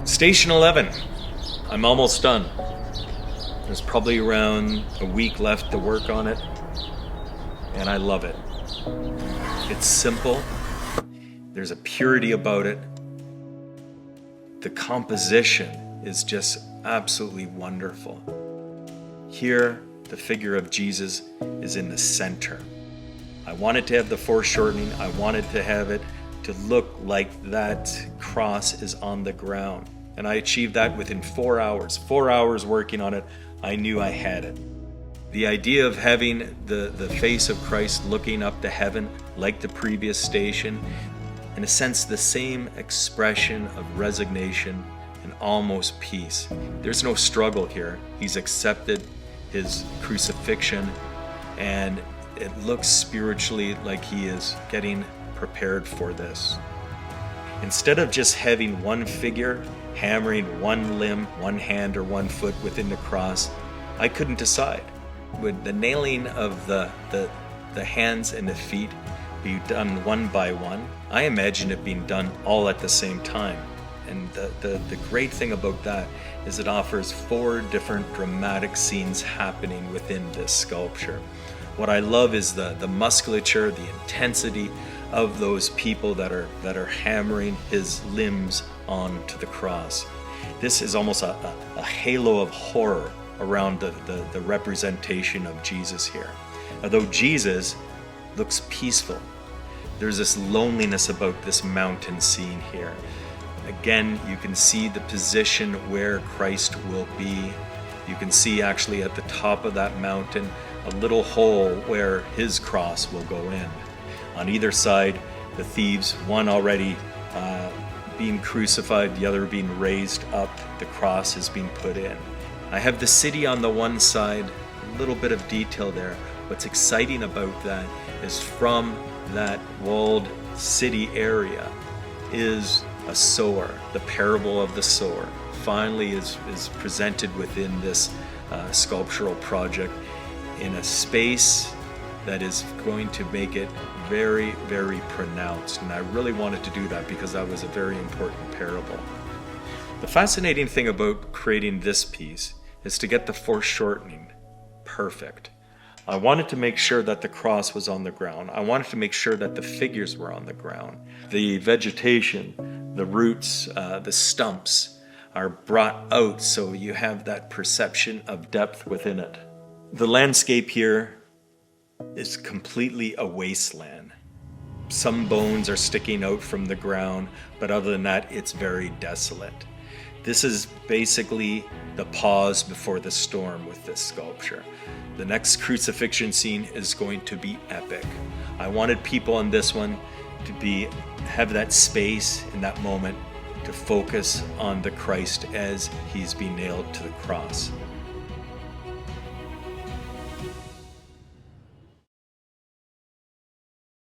Station 11. I'm almost done. There's probably around a week left to work on it, and I love it. It's simple. There's a purity about it. The composition is just absolutely wonderful. Here, the figure of Jesus is in the center. I wanted to have the foreshortening. I wanted to have it to look like that cross is on the ground. And I achieved that within 4 hours. 4 hours working on it, I knew I had it. The idea of having the face of Christ looking up to heaven like the previous station, in a sense the same expression of resignation and almost peace. There's no struggle here. He's accepted his crucifixion, and it looks spiritually like he is getting prepared for this. Instead of just having one figure hammering one limb, one hand or one foot within the cross, I couldn't decide. Would the nailing of the hands and the feet be done one by one? I imagine it being done all at the same time. And the great thing about that is it offers 4 different dramatic scenes happening within this sculpture. What I love is the musculature, the intensity of those people that are hammering his limbs onto the cross. This is almost a halo of horror around the representation of Jesus here. Although Jesus looks peaceful, there's this loneliness about this mountain scene here. Again, you can see the position where Christ will be. You can see actually at the top of that mountain a little hole where his cross will go in. On either side, the thieves, one already being crucified, the other being raised up, the cross is being put in. I have the city on the one side, a little bit of detail there. What's exciting about that is from that walled city area is a sower. The parable of the sower finally is presented within this sculptural project in a space that is going to make it very, very pronounced. And I really wanted to do that because that was a very important parable. The fascinating thing about creating this piece is to get the foreshortening perfect. I wanted to make sure that the cross was on the ground. I wanted to make sure that the figures were on the ground. The vegetation, the roots, the stumps are brought out so you have that perception of depth within it. The landscape here is completely a wasteland. Some bones are sticking out from the ground, but other than that, it's very desolate. This is basically the pause before the storm with this sculpture. The next crucifixion scene is going to be epic. I wanted people on this one to have that space in that moment to focus on the Christ as he's being nailed to the cross.